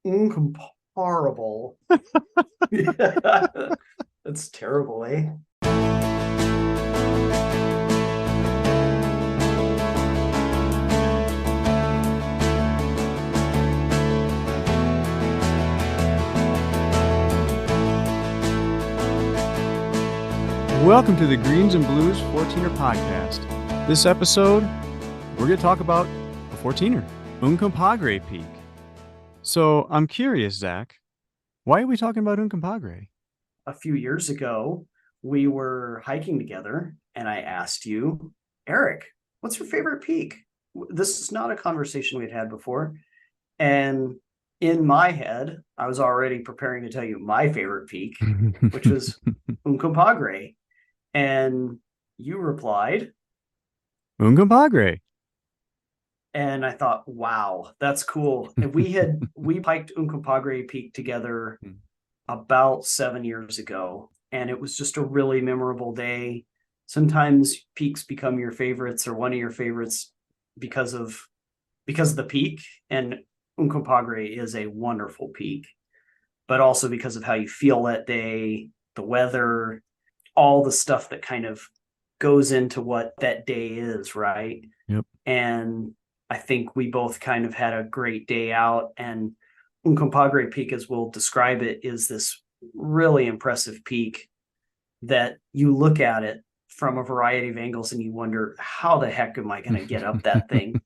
Incomparable. That's terrible, eh? Welcome to the Greens and Blues 14er podcast. This episode, we're going to talk about a 14er, Uncompahgre Peak. So I'm curious, Zach, why are we talking about Uncompahgre? A few years ago, we were hiking together and I asked you, Eric, what's your favorite peak? This is not a conversation we'd had before. And in my head, I was already preparing to tell you my favorite peak, which was Uncompahgre. And you replied, Uncompahgre. and I thought, wow, that's cool. And we hiked Uncompahgre Peak together about 7 years ago, and it was just a really memorable day. Sometimes peaks become your favorites or one of your favorites because of the peak, and Uncompahgre is a wonderful peak, but also because of how you feel that day, the weather, all the stuff that kind of goes into what that day is, right? Yep. And I think we both kind of had a great day out, and Uncompahgre Peak, as we'll describe it, is this really impressive peak that you look at it from a variety of angles and you wonder, how the heck am I going to get up that thing?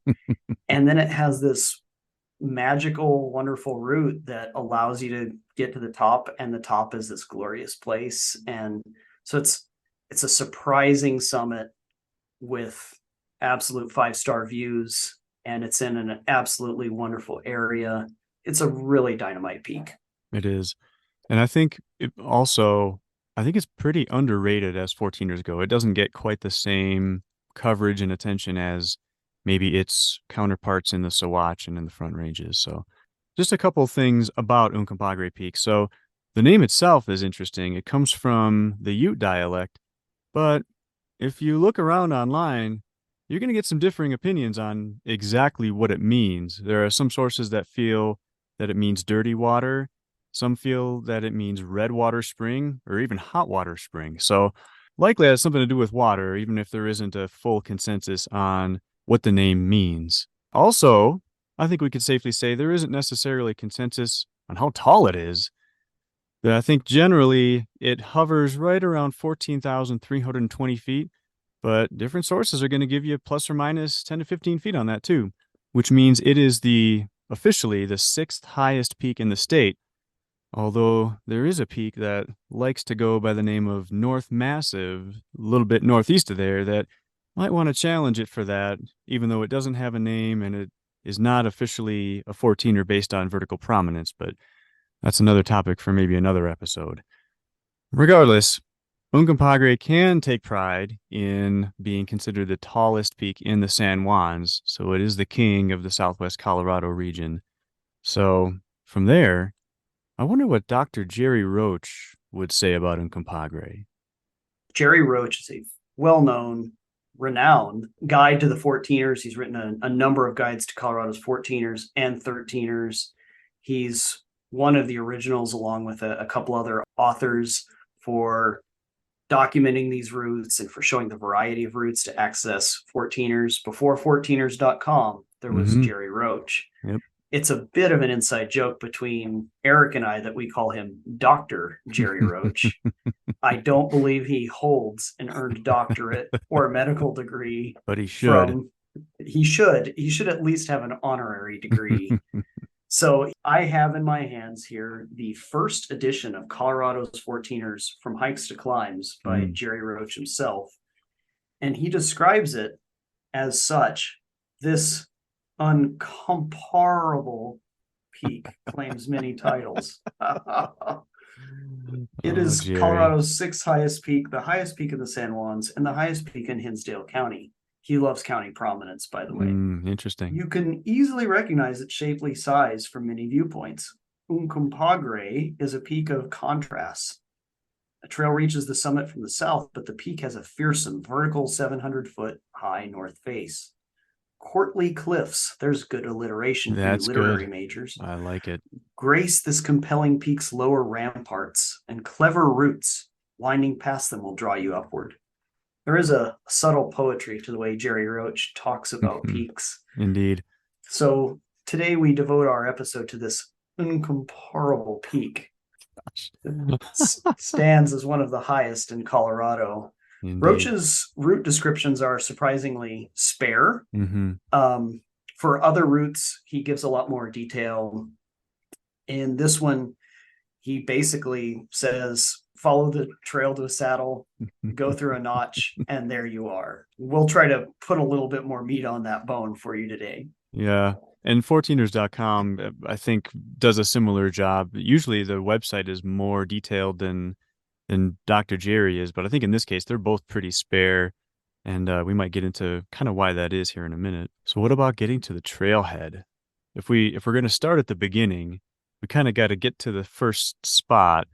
And then it has this magical, wonderful route that allows you to get to the top, and the top is this glorious place. And so it's a surprising summit with absolute 5-star views, and it's in an absolutely wonderful area. It's a really dynamite peak. It is. And I think it's pretty underrated as 14ers go. It doesn't get quite the same coverage and attention as maybe its counterparts in the Sawatch and in the Front Ranges. So just a couple of things about Uncompahgre Peak. So the name itself is interesting. It comes from the Ute dialect, but if you look around online, you're going to get some differing opinions on exactly what it means. There are some sources that feel that it means dirty water. Some feel that it means red water spring or even hot water spring. So likely it has something to do with water, even if there isn't a full consensus on what the name means. Also, I think we could safely say there isn't necessarily consensus on how tall it is. But I think generally it hovers right around 14,320 feet, but different sources are going to give you plus or minus 10 to 15 feet on that too, which means it is officially the 6th highest peak in the state. Although there is a peak that likes to go by the name of North Massive, a little bit northeast of there, that might want to challenge it for that, even though it doesn't have a name and it is not officially a 14er based on vertical prominence, but that's another topic for maybe another episode. Regardless, Uncompahgre can take pride in being considered the tallest peak in the San Juans, so it is the king of the Southwest Colorado region. So from there, I wonder what Dr. Gerry Roach would say about Uncompahgre. Gerry Roach is a well-known, renowned guide to the 14ers. He's written a number of guides to Colorado's 14ers and 13ers. He's one of the originals, along with a couple other authors, for documenting these routes and for showing the variety of routes to access 14ers. Before 14ers.com, there was Gerry Roach. Yep. It's a bit of an inside joke between Eric and I that we call him Dr. Gerry Roach. I don't believe he holds an earned doctorate or a medical degree. But he should. He should at least have an honorary degree. So I have in my hands here the first edition of Colorado's 14ers from Hikes to Climbs by Gerry Roach himself. And he describes it as such. This uncomparable peak claims many titles. It is Gerry. Colorado's 6th highest peak, the highest peak in the San Juans, and the highest peak in Hinsdale County. He loves county prominence, by the way. Interesting. You can easily recognize its shapely size from many viewpoints. Uncompahgre is a peak of contrasts. A trail reaches the summit from the south, but the peak has a fearsome vertical 700-foot high north face. Courtly cliffs, there's good alliteration for you That's literary good. majors, I like it. grace this compelling peak's lower ramparts, and clever routes winding past them will draw you upward. There is a subtle poetry to the way Gerry Roach talks about peaks. Indeed. So today we devote our episode to this incomparable peak. It stands as one of the highest in Colorado. Indeed. Roach's route descriptions are surprisingly spare. Hmm. Um, for other routes, he gives a lot more detail. In this one, he basically says, follow the trail to a saddle, go through a notch, and there you are. We'll try to put a little bit more meat on that bone for you today. Yeah. And 14ers.com, I think, does a similar job. Usually the website is more detailed than Dr. Gerry is, but I think in this case they're both pretty spare, and we might get into kind of why that is here in a minute. So what about getting to the trailhead? If we're going to start at the beginning, we kind of got to get to the first spot.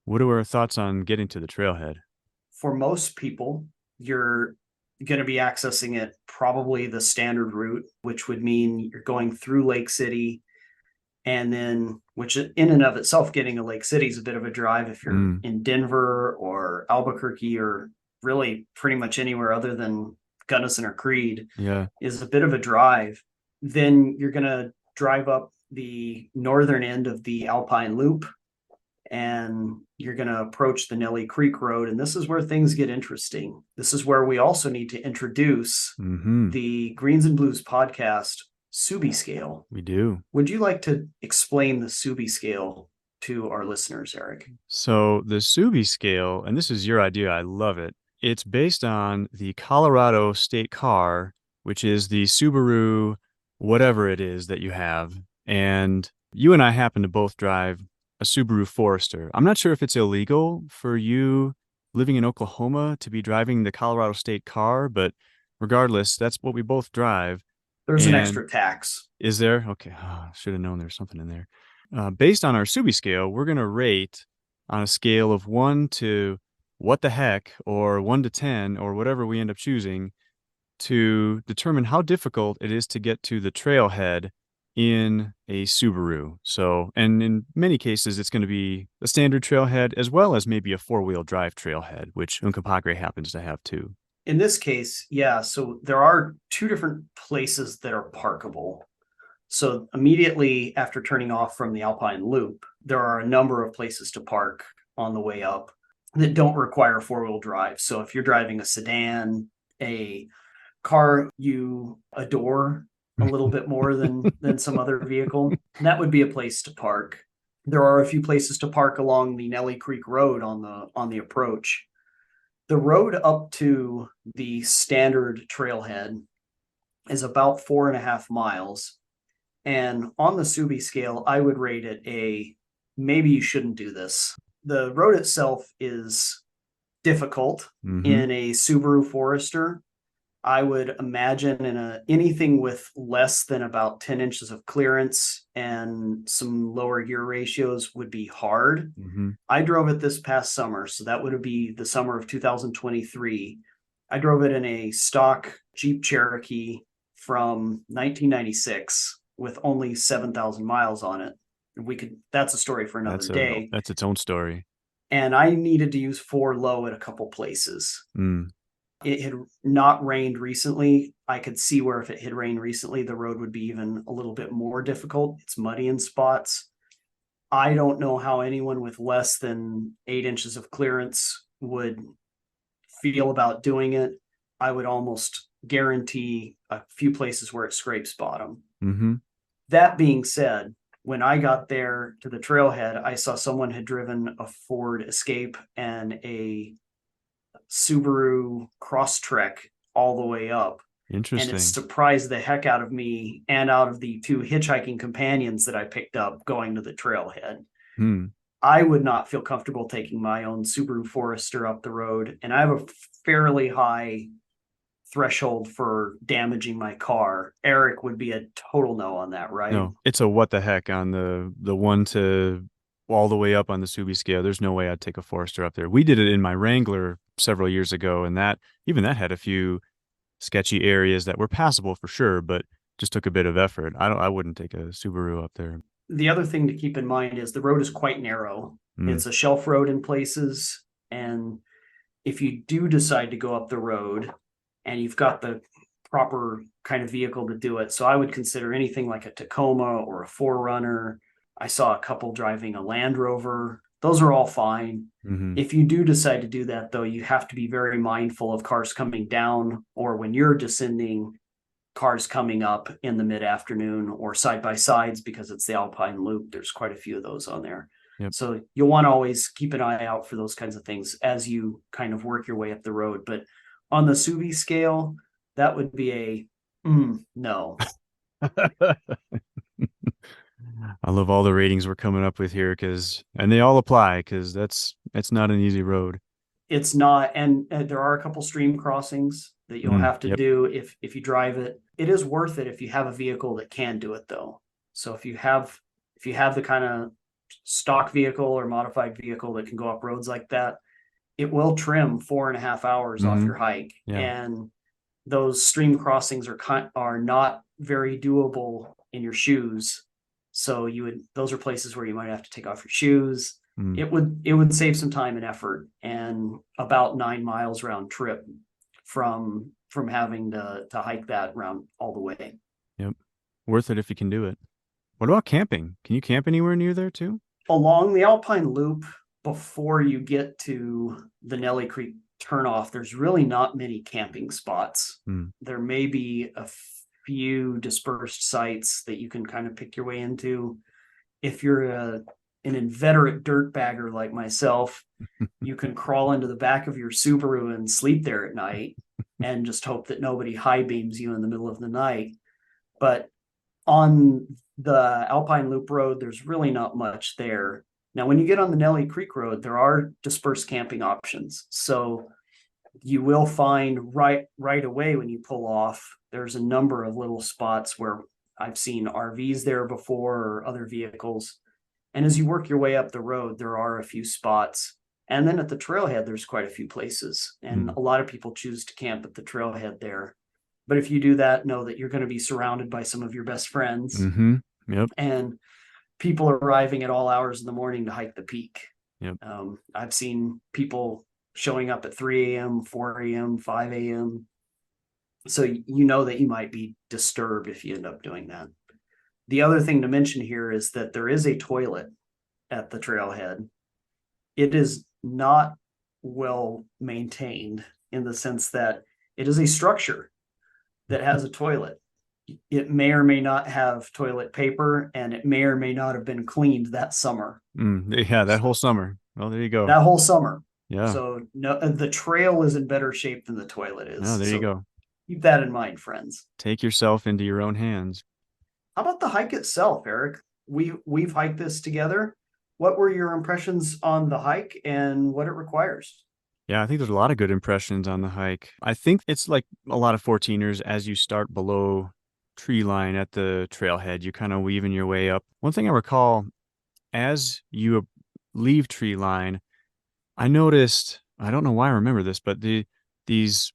What are our thoughts on getting to the trailhead? For most people, you're going to be accessing it probably the standard route, which would mean you're going through Lake City, and then, which in and of itself, getting to Lake City is a bit of a drive if you're Mm, in Denver or Albuquerque or really pretty much anywhere other than Gunnison or Creed, yeah. is a bit of a drive. Then you're going to drive up the northern end of the Alpine Loop, and you're going to approach the Nelly Creek Road. And this is where things get interesting. This is where we also need to introduce Mm-hmm. the Greens and Blues podcast Subi scale. We do. Would you like to explain the Subi scale to our listeners, Eric? So the Subi scale, and this is your idea, I love it. It's based on the Colorado state car, which is the Subaru, whatever it is that you have. And you and I happen to both drive a Subaru Forester. I'm not sure if it's illegal for you living in Oklahoma to be driving the Colorado state car, but regardless, that's what we both drive. There's an And extra tax. is there? Okay. Oh, should have known there's something in there. Based on our Subi scale, we're going to rate on a scale of 1 to what the heck, or 1 to 10, or whatever we end up choosing to determine how difficult it is to get to the trailhead in a Subaru. So, and in many cases, it's going to be a standard trailhead as well as maybe a four-wheel drive trailhead, which Uncompahgre happens to have too. In this case, yeah, so there are two different places that are parkable. So immediately after turning off from the Alpine Loop, there are a number of places to park on the way up that don't require four-wheel drive. So if you're driving a sedan, a car you adore a little bit more than some other vehicle, that would be a place to park. There are a few places to park along the Nelly Creek Road on the approach. The road up to the standard trailhead is about 4.5 miles. And on the Subi scale, I would rate it a maybe you shouldn't do this. The road itself is difficult Mm-hmm. in a Subaru Forester. I would imagine in anything with less than about 10 inches of clearance and some lower gear ratios would be hard. Mm-hmm. I drove it this past summer, so that would be the summer of 2023. I drove it in a stock Jeep Cherokee from 1996 with only 7,000 miles on it. That's a story for another day. That's its own story. And I needed to use four low at a couple places. Mm. It had not rained recently. I could see where if it had rained recently, the road would be even a little bit more difficult. It's muddy in spots. I don't know how anyone with less than 8 inches of clearance would feel about doing it. I would almost guarantee a few places where it scrapes bottom. Mm-hmm. That being said, when I got there to the trailhead, I saw someone had driven a Ford Escape and a Subaru Crosstrek all the way up. And it Interesting. surprised the heck out of me and out of the two hitchhiking companions that I picked up going to the trailhead. Hmm. I would not feel comfortable taking my own Subaru Forester up the road, and I have a fairly high threshold for damaging my car. Eric would be a total no on that, right? No, it's a what the heck on the 1 to all the way up on the Subi scale. There's no way I'd take a Forester up there. We did it in my Wrangler several years ago, and that even that had a few sketchy areas that were passable for sure, but just took a bit of effort. I wouldn't take a Subaru up there. The other thing to keep in mind is the road is quite narrow. Mm, It's a shelf road in places. And if you do decide to go up the road and you've got the proper kind of vehicle to do it, so I would consider anything like a Tacoma or a 4Runner. I saw a couple driving a Land Rover. Those are all fine. hmm If you do decide to do that, though, you have to be very mindful of cars coming down, or when you're descending, cars coming up in the mid-afternoon, or side by sides, because it's the Alpine Loop. There's quite a few of those on there. Yep. So you'll want to always keep an eye out for those kinds of things as you kind of work your way up the road. But on the Suvi scale, that would be a no. I love all the ratings we're coming up with here and they all apply because that's not an easy road. It's not, and there are a couple stream crossings that you'll have to Yep. do if you drive it. It is worth it if you have a vehicle that can do it, though. So if you have the kind of stock vehicle or modified vehicle that can go up roads like that, it will trim 4.5 hours off your hike. Yeah. And those stream crossings are not very doable in your shoes. So those are places where you might have to take off your shoes. Mm. It would save some time and effort, and about 9 miles round trip from having to hike that round all the way. Yep. Worth it if you can do it. What about camping? Can you camp anywhere near there too? Along the Alpine Loop, before you get to the Nelly Creek turnoff, there's really not many camping spots. Mm. There may be a few dispersed sites that you can kind of pick your way into. If you're an inveterate dirtbagger like myself, you can crawl into the back of your Subaru and sleep there at night and just hope that nobody high beams you in the middle of the night. But on the Alpine Loop Road, there's really not much there. Now, when you get on the Nelly Creek Road, there are dispersed camping options. So you will find right away when you pull off, there's a number of little spots where I've seen RVs there before or other vehicles. And as you work your way up the road, there are a few spots. And then at the trailhead, there's quite a few places. And Mm. a lot of people choose to camp at the trailhead there. But if you do that, know that you're going to be surrounded by some of your best friends Mm-hmm. Yep. and people arriving at all hours in the morning to hike the peak. Yep. I've seen people showing up at 3 a.m., 4 a.m., 5 a.m. So you know that you might be disturbed if you end up doing that. The other thing to mention here is that there is a toilet at the trailhead. It is not well maintained in the sense that it is a structure that has a toilet. It may or may not have toilet paper, and it may or may not have been cleaned that summer. Yeah, that whole summer. Well, there you go. That whole summer. Yeah. So no, the trail is in better shape than the toilet Oh, is. there you So go. keep that in mind, friends. Take yourself into your own hands. How about the hike itself, Eric? We've hiked this together. What were your impressions on the hike and what it requires? Yeah, I think there's a lot of good impressions on the hike. I think it's like a lot of 14ers as you start below tree line at the trailhead, you're kind of weaving your way up. One thing I recall as you leave tree line, I noticed, I don't know why I remember this, but these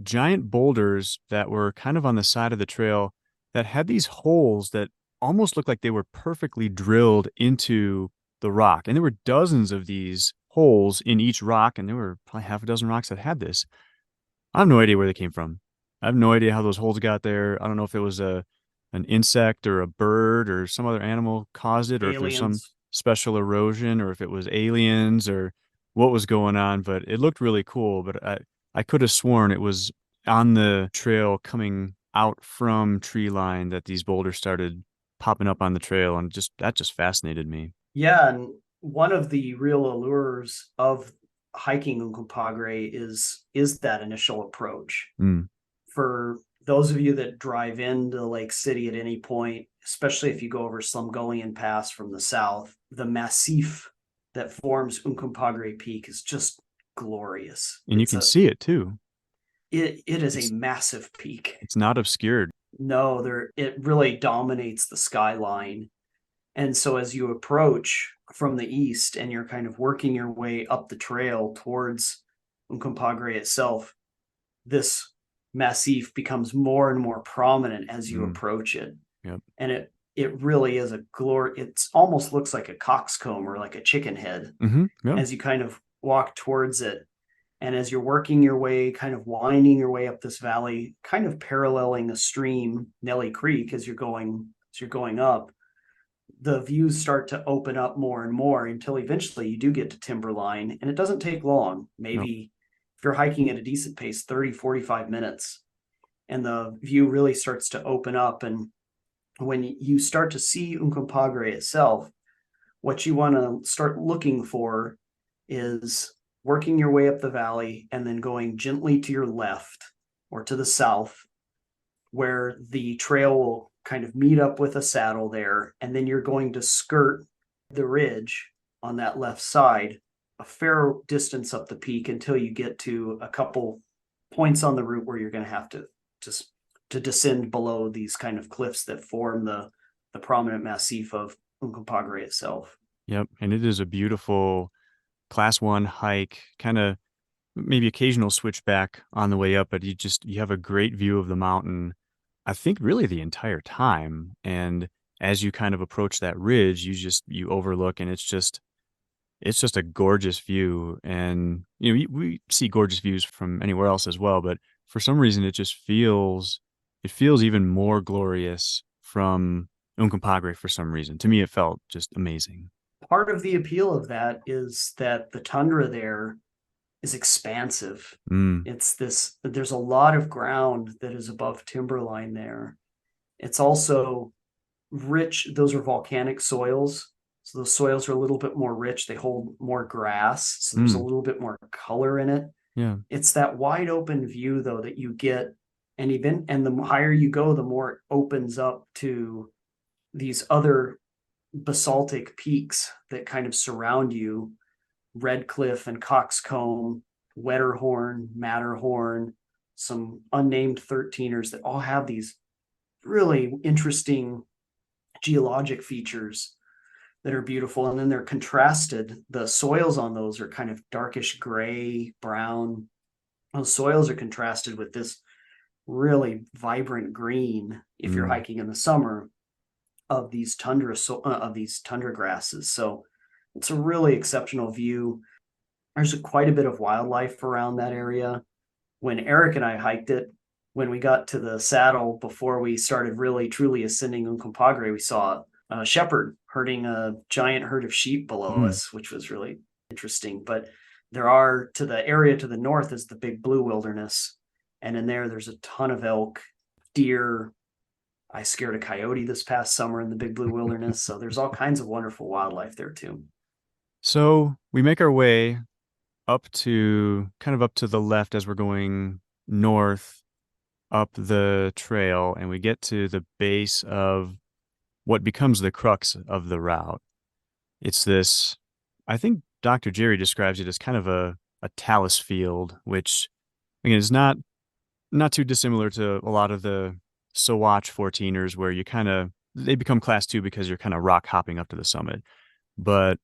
giant boulders that were kind of on the side of the trail that had these holes that almost looked like they were perfectly drilled into the rock. And there were dozens of these holes in each rock, and there were probably half a dozen rocks that had this. I have no idea where they came from. I have no idea how those holes got there. I don't know if it was an insect or a bird or some other animal caused it, or if there's some Aliens. special erosion, or if it was aliens or what was going on. But it looked really cool. But I could have sworn it was on the trail coming out from tree line that these boulders started popping up on the trail, and that just fascinated me. Yeah, and one of the real allures of hiking Uncompahgre is that initial approach. Mm, For those of you that drive into Lake City at any point, especially if you go over Slumgullion Pass from the south, the massif that forms Uncompahgre Peak is just glorious. and you can see it too. It is It's a massive peak. it's not obscured. No, it really dominates the skyline. And so as you approach from the east and you're kind of working your way up the trail towards Uncompahgre itself, this massif becomes more and more prominent as you Mm, approach it. yep. And it really is a glory. It's almost looks like a coxcomb or like a chicken head Yeah. as you kind of walk towards it. And as you're working your way, kind of winding your way up this valley, kind of paralleling a stream, Nelly Creek, as you're going up, the views start to open up more and more until eventually you do get to Timberline. And it doesn't take long. Yep. Maybe if you're hiking at a decent pace, 30, 45 minutes. And the view really starts to open up. And when you start to see Uncompahgre itself, what you want to start looking for is working your way up the valley and then going gently to your left or to the south, where the trail will kind of meet up with a saddle there. And then you're going to skirt the ridge on that left side a fair distance up the peak until you get to a couple points on the route where you're going to have to just to descend below these kind of cliffs that form the prominent massif of Uncompahgre itself. Yep. And it is a beautiful class one hike, kind of maybe occasional switchback on the way up, but you have a great view of the mountain, I think really the entire time. And as you kind of approach that ridge, you overlook, and it's just a gorgeous view. And we see gorgeous views from anywhere else as well, but for some reason it feels even more glorious from Uncompahgre for some reason. To me, it felt just amazing. Part of the appeal of that is that the tundra there is expansive. Mm, There's a lot of ground that is above timberline there. It's also rich. Those are volcanic soils. So those soils are a little bit more rich. They hold more grass. So there's a mm, little bit more color in it. yeah. It's that wide open view though that you get. And the higher you go, the more it opens up to these other basaltic peaks that kind of surround you. Red Cliff and Coxcomb, Wetterhorn, Matterhorn, some unnamed 13ers that all have these really interesting geologic features that are beautiful. And then they're contrasted. The soils on those are kind of darkish gray, brown. Those soils are contrasted with this really vibrant green if you're Mm. hiking in the summer of these tundra grasses. So it's a really exceptional view. There's quite a bit of wildlife around that area. When Eric and I hiked it, when we got to the saddle before we started really truly ascending Uncompahgre, we saw a shepherd herding a giant herd of sheep below Mm. us, which was really interesting. But there are to the area to the north is the Big Blue Wilderness, and in there's a ton of elk, deer. I scared a coyote this past summer in the Big Blue Wilderness, so there's all kinds of wonderful wildlife there too. So we make our way up to the left as we're going north up the trail, and we get to the base of what becomes the crux of the route. It's this, I think Dr. Gerry describes it as kind of a talus field, which again is not too dissimilar to a lot of the Sawatch 14ers where they become class two because you're kind of rock hopping up to the summit. But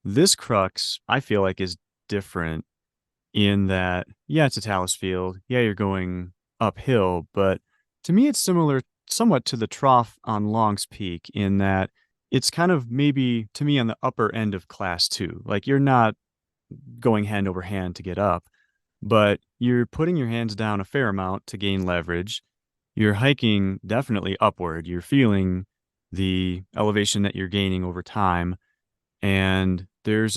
this crux, I feel like, is different in that, yeah, it's a talus field. Yeah, you're going uphill, but to me, it's similar somewhat to the trough on Long's Peak in that it's kind of maybe to me on the upper end of class two. Like you're not going hand over hand to get up, but you're putting your hands down a fair amount to gain leverage. You're hiking definitely upward. You're feeling the elevation that you're gaining over time. And there's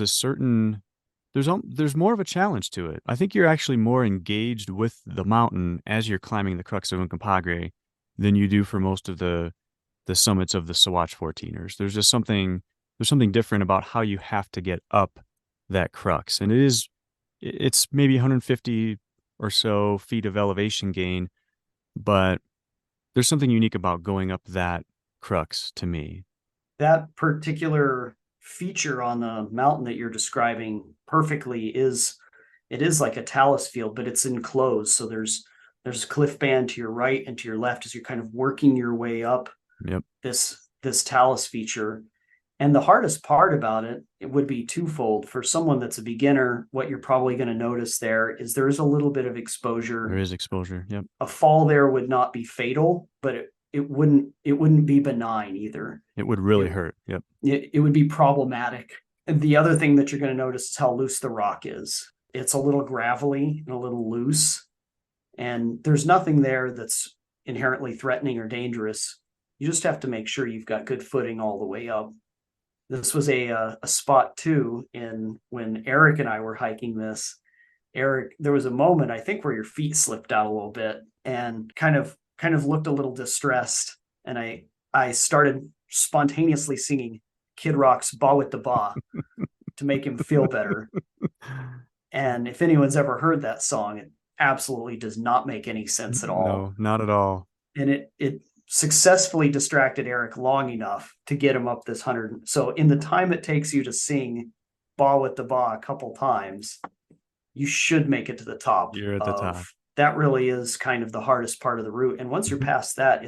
more of a challenge to it. I think you're actually more engaged with the mountain as you're climbing the crux of Uncompahgre than you do for most of the summits of the Sawatch 14ers. There's something different about how you have to get up that crux. And it's maybe 150 or so feet of elevation gain, but there's something unique about going up that crux to me. That particular feature on the mountain that you're describing perfectly is it is like a talus field, but it's enclosed. So there's a cliff band to your right and to your left as you're kind of working your way up Yep. this talus feature. And the hardest part about it would be twofold. For someone that's a beginner, what you're probably going to notice there is there is a little bit of There exposure. is exposure. Yep. A fall there would not be fatal, but it wouldn't be benign either. It would really It hurt. Yep. it would be problematic. And the other thing that you're going to notice is how loose the rock is. It's a little gravelly and a little loose, and there's nothing there that's inherently threatening or dangerous. You just have to make sure you've got good footing all the way up. This was a spot too in when Eric and I were hiking this. Eric, there was a moment I think where your feet slipped out a little bit and kind of looked a little distressed, and I started spontaneously singing Kid Rock's "Ba with the Ba" to make him feel better. And if anyone's ever heard that song, it absolutely does not make any sense at all. No, not at all. And it successfully distracted Eric long enough to get him up this 100. So in the time it takes you to sing "Ba with the Ba" a couple times, you should make it to the top You're at the top. of that. Really is kind of the hardest part of the route. And once you're Mhm. past that,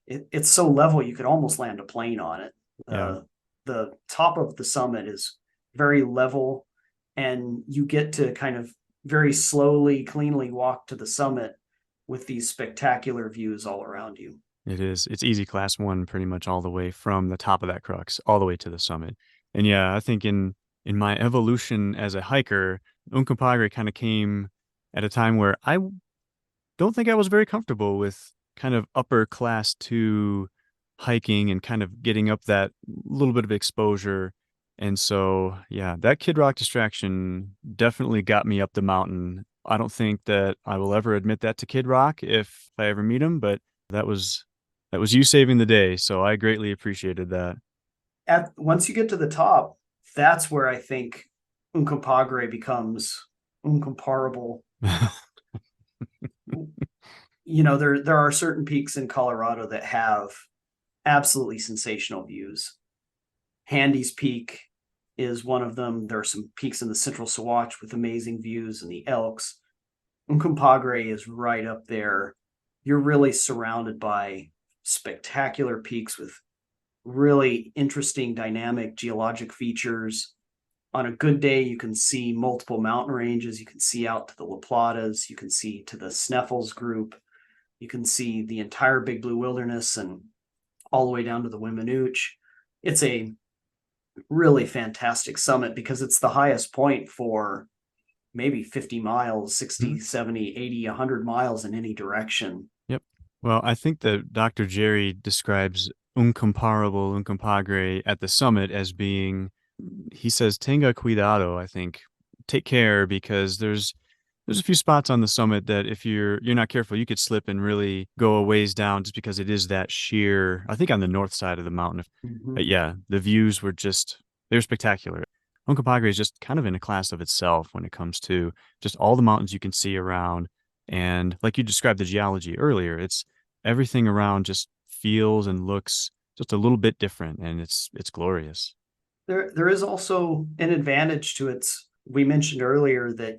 it's so level you could almost land a plane on it. Yeah, The top of the summit is very level, and you get to kind of very slowly, cleanly walk to the summit with these spectacular views all around you. it is. It's easy class one pretty much all the way from the top of that crux all the way to the summit. And yeah, I think in my evolution as a hiker, Uncompahgre kind of came at a time where don't think I was very comfortable with kind of upper class two hiking and kind of getting up that little bit of exposure. And so, yeah, that Kid Rock distraction definitely got me up the mountain. I don't think that I will ever admit that to Kid Rock if I ever meet him, but that was that was you saving the day. So I greatly appreciated that. At once you get to the top, that's where I think Uncompahgre becomes incomparable. There are certain peaks in Colorado that have absolutely sensational views. Handy's Peak is one of them. There are some peaks in the Central Sawatch with amazing views, and the Elks. Uncompahgre is right up there. You're really surrounded by spectacular peaks with really interesting dynamic geologic features. On a good day, you can see multiple mountain ranges. You can see out to the La Platas. You can see to the Sneffels group. You can see the entire Big Blue Wilderness and all the way down to the Weminuche. It's a really fantastic summit because it's the highest point for maybe 50 miles, 60, Mhm. 70, 80, 100 miles in any direction. Yep. Well, I think that Dr. Gerry describes Uncomparable, Uncompahgre at the summit as being, he says, tenga cuidado, I think. Take care because there's a few spots on the summit that if you're not careful, you could slip and really go a ways down just because it is that sheer, I think on the north side of the mountain. But Mm-hmm. yeah, the views were just they're spectacular. Uncompahgre is just kind of in a class of itself when it comes to just all the mountains you can see around. And like you described the geology earlier, it's everything around just feels and looks just a little bit different and it's glorious. There is also an advantage to it. We mentioned earlier that,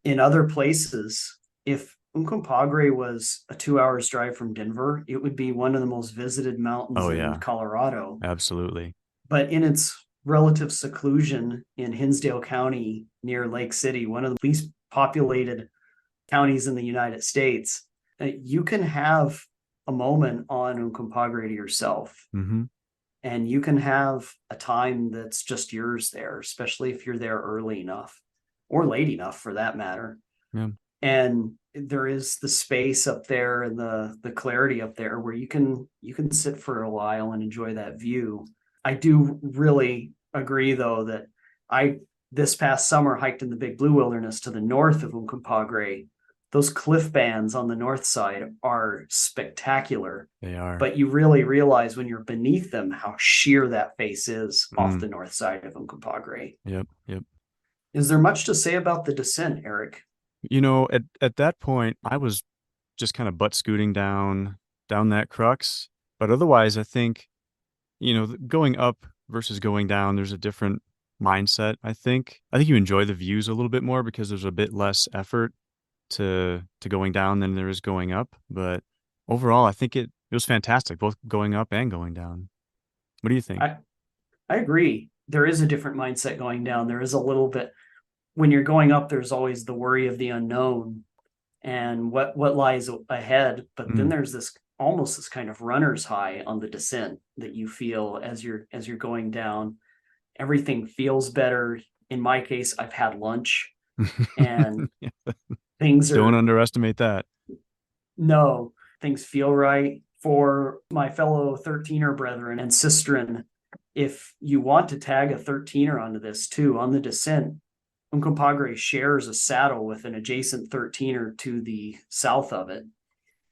in other places, if Uncompahgre was a 2 hours drive from Denver, it would be one of the most visited mountains Oh in yeah, Colorado. absolutely. But in its relative seclusion in Hinsdale County near Lake City, one of the least populated counties in the United States, you can have a moment on Uncompahgre to yourself, Hmm. and you can have a time that's just yours there, especially if you're there early enough or late enough for that matter. Yeah. And there is the space up there and the clarity up there where you can sit for a while and enjoy that view. I do really agree though that I this past summer hiked in the Big Blue Wilderness to the north of Uncompahgre. Those cliff bands on the north side are spectacular, They are. but you really realize when you're beneath them how sheer that face is off Mm. the north side of Uncompahgre. Yep. Yep. Is there much to say about the descent, Eric? At that point, I was just kind of butt scooting down that crux. But otherwise, I think, going up versus going down, there's a different mindset, I think. I think you enjoy the views a little bit more because there's a bit less effort to going down than there is going up. But overall, I think it was fantastic, both going up and going down. What do you think? I I agree. There is a different mindset going down. There is a little bit when you're going up, there's always the worry of the unknown and what lies ahead. But then Mm. there's this almost this kind of runner's high on the descent that you feel as you're going down. Everything feels better. In my case, I've had lunch and Yeah, things don't are underestimate that. no, things feel right for my fellow 13er brethren and sisterin. If you want to tag a 13er onto this too, on the descent, Uncompahgre shares a saddle with an adjacent 13er to the south of it.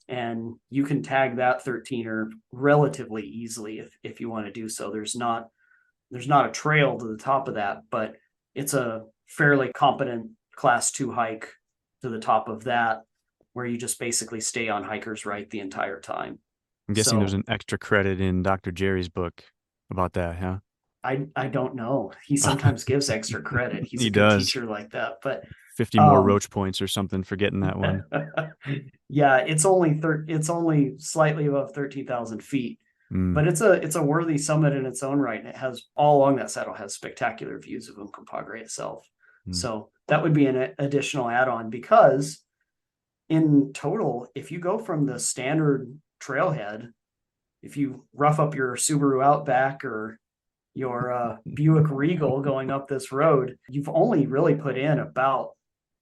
And you can tag that 13er relatively easily if you want to do so. There's not a trail to the top of that, but it's a fairly competent class 2 hike to the top of that where you just basically stay on hiker's right the entire time. I'm guessing there's So an extra credit in Dr. Jerry's book about that, huh? I don't know. He sometimes gives extra credit. He's He a good does. teacher like that. But 50 more um roach points or something for getting that one. yeah, it's only slightly above 13,000 feet, Mm, but it's a worthy summit in its own right. And it has all along that saddle has spectacular views of Uncompahgre itself. mm. So that would be an additional add-on because in total, if you go from the standard trailhead, if you rough up your Subaru Outback or your Buick Regal going up this road, you've only really put in about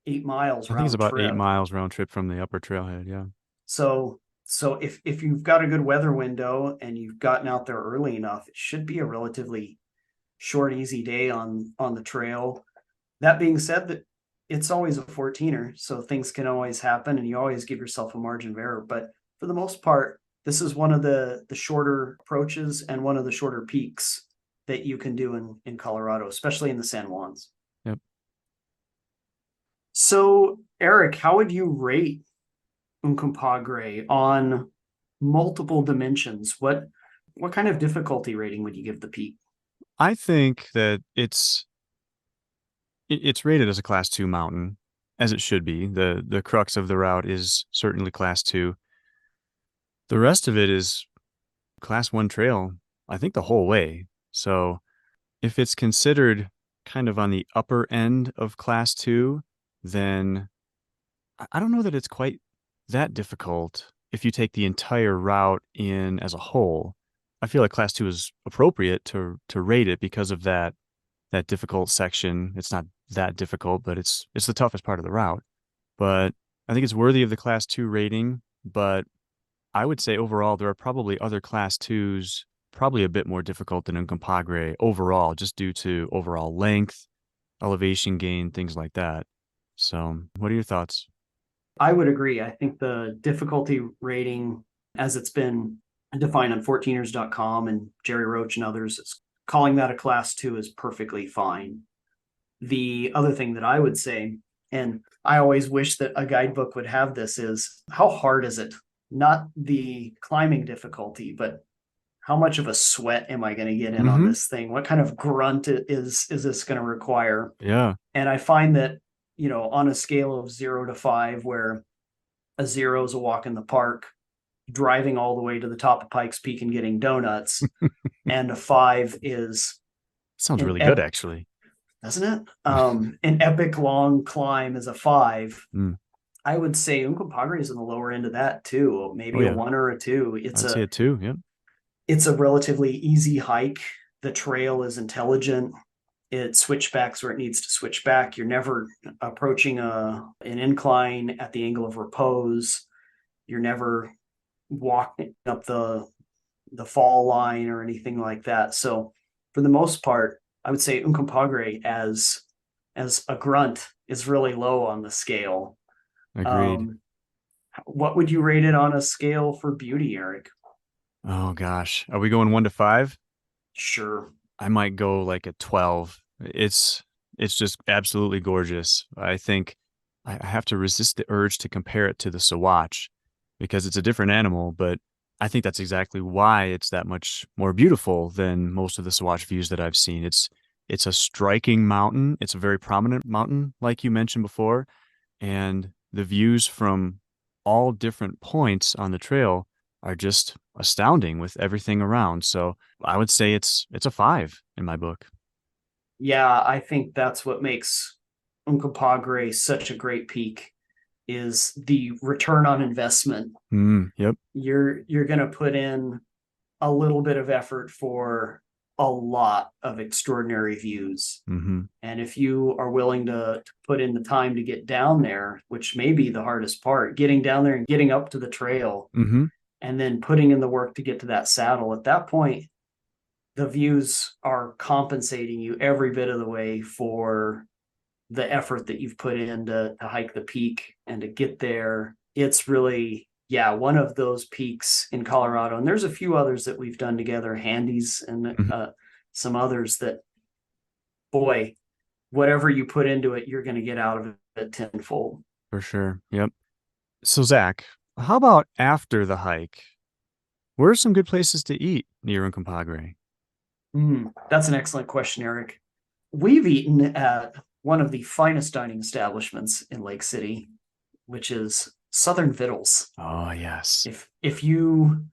8 miles I think it's round about eight trip. miles round trip from the upper trailhead. Yeah. So if you've got a good weather window and you've gotten out there early enough, it should be a relatively short, easy day on the trail. That being said, that it's always a 14er, so things can always happen, and you always give yourself a margin of error. But for the most part, this is one of the shorter approaches and one of the shorter peaks that you can do in Colorado, especially in the San Juans. Yep. So, Eric, how would you rate Uncompahgre on multiple dimensions? What kind of difficulty rating would you give the peak? I think that it's rated as a class 2 mountain, as it should be. The crux of the route is certainly class 2. The rest of it is class 1 trail, I think the whole way. So if it's considered kind of on the upper end of class 2, then I don't know that it's quite that difficult if you take the entire route in as a whole. I feel like class 2 is appropriate to rate it because of that difficult section. It's not that difficult, but it's the toughest part of the route. But I think it's worthy of the class 2 rating, but I would say overall there are probably other class 2s probably a bit more difficult than Uncompahgre overall, just due to overall length, elevation gain, things like that. So, what are your thoughts? I would agree. I think the difficulty rating, as it's been defined on 14ers.com and Gerry Roach and others, is calling that a class 2 is perfectly fine. The other thing that I would say, and I always wish that a guidebook would have this, is how hard is it? Not the climbing difficulty, but how much of a sweat am I going to get in on Mm-hmm. this thing? What kind of grunt is this going to require? Yeah. And I find that, on a scale of 0 to 5, where a 0 is a walk in the park, driving all the way to the top of Pikes Peak and getting donuts, and a 5 is Sounds an really good, actually. doesn't it? An epic long climb is a 5. Mm. I would say Uncompahgre is in the lower end of that too, Oh maybe a yeah, 1 or a 2. I'd say it too. Yep. It's a relatively easy hike. The trail is intelligent. It switchbacks where it needs to switch back. You're never approaching an incline at the angle of repose. You're never walking up the fall line or anything like that. So for the most part, I would say Uncompahgre as a grunt is really low on the scale. Agreed. Um, what would you rate it on a scale for beauty, Eric? Oh gosh, are we going 1 to 5? Sure. I might go like a 12. It's just absolutely gorgeous. I think I have to resist the urge to compare it to the Sawatch because it's a different animal, but I think that's exactly why it's that much more beautiful than most of the Sawatch views that I've seen. It's a striking mountain. It's a very prominent mountain, like you mentioned before, and the views from all different points on the trail are just astounding with everything around. So I would say it's a 5 in my book. Yeah, I think that's what makes Uncompahgre such a great peak is the return on investment. Yep. You're going to put in a little bit of effort for a lot of extraordinary views. Hmm. And if you are willing to put in the time to get down there, which may be the hardest part, getting down there and getting up to the trail Hmm. and then putting in the work to get to that saddle, at that point, the views are compensating you every bit of the way for the effort that you've put in to hike the peak and to get there. It's really, yeah, one of those peaks in Colorado. And there's a few others that we've done together, Handies and Hmm. some others that, boy, whatever you put into it, you're going to get out of it tenfold. For sure. Yep. So Zach, how about after the hike? Where are some good places to eat near Uncompahgre? That's an excellent question, Eric. We've eaten at one of the finest dining establishments in Lake City, which is Southern Vittles. Oh, yes. If you,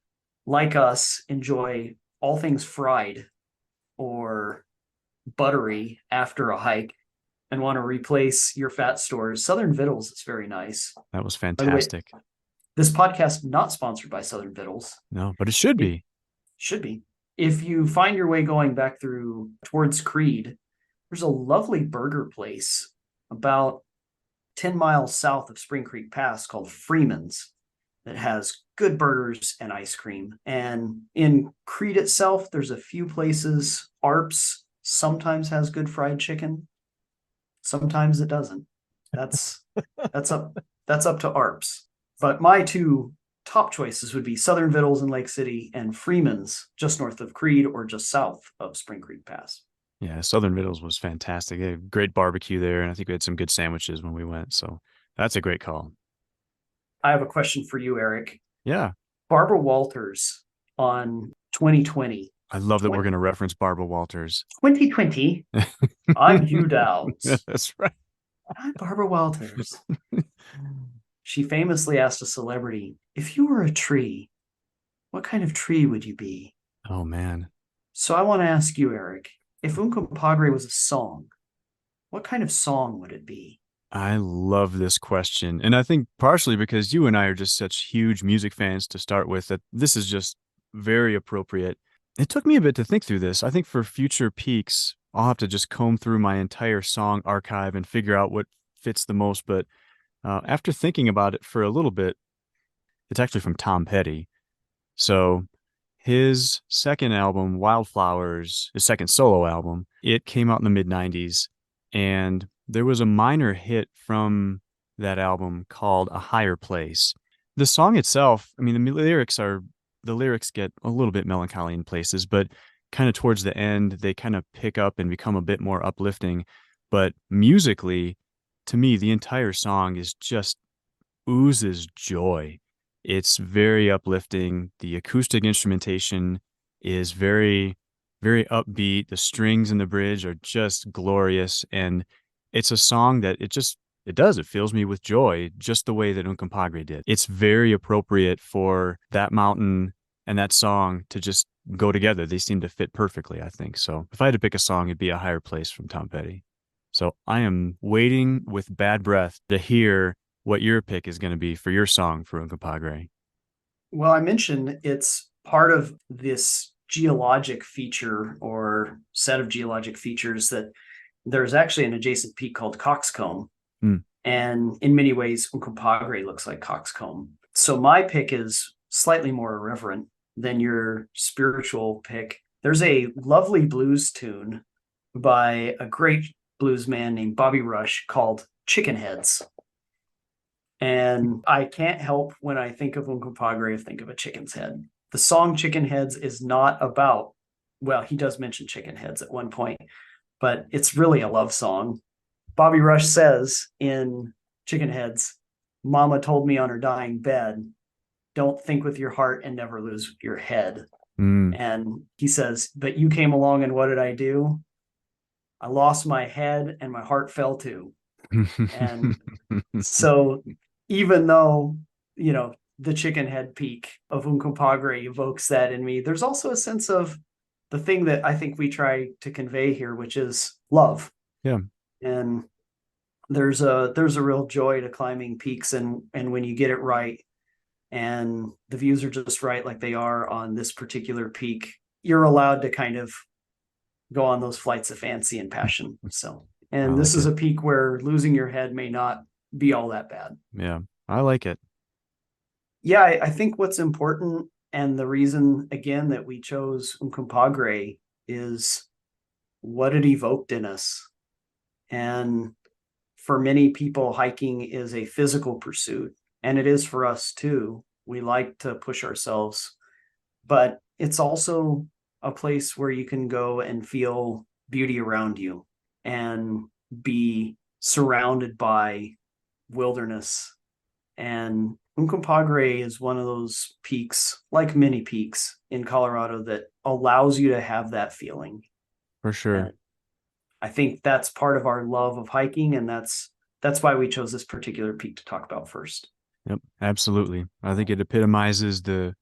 like us, enjoy all things fried or buttery after a hike and want to replace your fat stores, Southern Vittles is very nice. That was By the way, fantastic. this podcast not sponsored by Southern Vittles. No, but it should It be. should be. If you find your way going back through towards Creed, there's a lovely burger place about 10 miles south of Spring Creek Pass called Freeman's that has good burgers and ice cream. And in Creed itself, there's a few places. Arps sometimes has good fried chicken. Sometimes it doesn't. That's that's up that's up to Arps. But my two top choices would be Southern Vittles in Lake City and Freeman's just north of Creed or just south of Spring Creek Pass. Yeah, Southern Vittles was fantastic. They had great barbecue there, and I think we had some good sandwiches when we went. So that's a great call. I have a question for you, Eric. Yeah, Barbara Walters on 2020. I love that we're going 20, to reference Barbara Walters. 2020. I'm Hugh Yeah, Dowds. that's right. I'm Barbara Walters. She famously asked a celebrity, if you were a tree, what kind of tree would you be? Oh man, So I want to ask you, Eric, if Uncompahgre was a song, what kind of song would it be? I love this question, and I think partially because you and I are just such huge music fans to start with that this is just very appropriate. It took me a bit to think through this. I think for future peaks, I'll have to just comb through my entire song archive and figure out what fits the most. But after thinking about it for a little bit, it's actually from Tom Petty. So his second album, Wildflowers, his second solo album, it came out in the mid 90s. And there was a minor hit from that album called A Higher Place. The song itself, I mean, the lyrics get a little bit melancholy in places, but kind of towards the end, they kind of pick up and become a bit more uplifting. But musically, to me, the entire song is just oozes joy. It's very uplifting. The acoustic instrumentation is very, very upbeat. The strings in the bridge are just glorious. And it's a song that it fills me with joy, just the way that Uncompahgre did. It's very appropriate for that mountain and that song to just go together. They seem to fit perfectly, I think. So if I had to pick a song, it'd be A Higher Place from Tom Petty. So I am waiting with bad breath to hear what your pick is going to be for your song for Uncompahgre. Well, I mentioned it's part of this geologic feature or set of geologic features that there's actually an adjacent peak called Coxcomb. Hmm. And in many ways, Uncompahgre looks like Coxcomb. So my pick is slightly more irreverent than your spiritual pick. There's a lovely blues tune by a great blues man named Bobby Rush called Chicken Heads. And I can't help when I think of Uncompahgre think of a chicken's head. The song Chicken Heads is not about, well, he does mention chicken heads at one point, but it's really a love song. Bobby Rush says in Chicken Heads, Mama told me on her dying bed, don't think with your heart and never lose your head. Mm. And he says, but you came along and what did I do? I lost my head and my heart fell too. And so even though, the chicken head peak of Uncompahgre evokes that in me. There's also a sense of the thing that I think we try to convey here, which is love. Yeah, And there's a real joy to climbing peaks, and when you get it right and the views are just right like they are on this particular peak, you're allowed to kind of go on those flights of fancy and passion. So, I and this like is it. a peak where losing your head may not be all that bad. Yeah, I like it. Yeah, I think what's important, and the reason again that we chose Uncompahgre, is what it evoked in us. And for many people, hiking is a physical pursuit, and it is for us too. We like to push ourselves, but it's also a place where you can go and feel beauty around you and be surrounded by wilderness. And Uncompahgre is one of those peaks, like many peaks in Colorado, that allows you to have that feeling. For sure. And I think that's part of our love of hiking, and that's why we chose this particular peak to talk about first. Yep, absolutely. I think it epitomizes the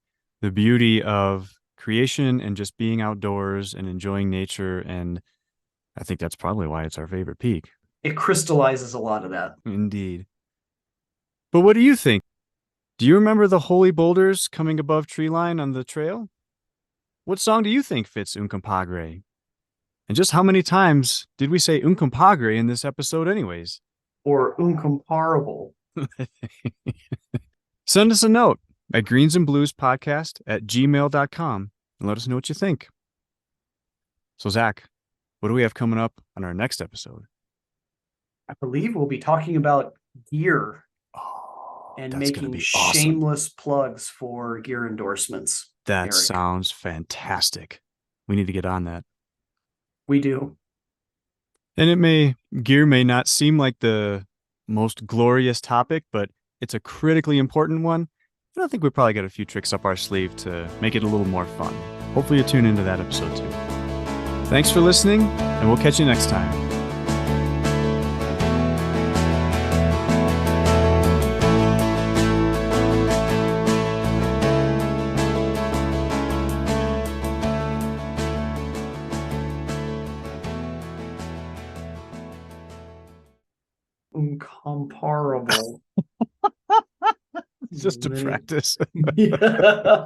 beauty of creation and just being outdoors and enjoying nature. And I think that's probably why it's our favorite peak. It crystallizes a lot of that. Indeed. But what do you think? Do you remember the holy boulders coming above tree line on the trail? What song do you think fits Uncompahgre? And just how many times did we say Uncompahgre in this episode, anyways? Or incomparable. Send us a note at greensandbluespodcast@gmail.com and let us know what you think. So, Zach, what do we have coming up on our next episode? I believe we'll be talking about gear Oh, and that's going to making be awesome. shameless plugs for gear endorsements. That Eric, sounds fantastic. We need to get on that. we do. And gear may not seem like the most glorious topic, but it's a critically important one. And I think we probably got a few tricks up our sleeve to make it a little more fun. Hopefully you tune into that episode too. Thanks for listening, and we'll catch you next time. Incomparable. Just to practice. Yeah.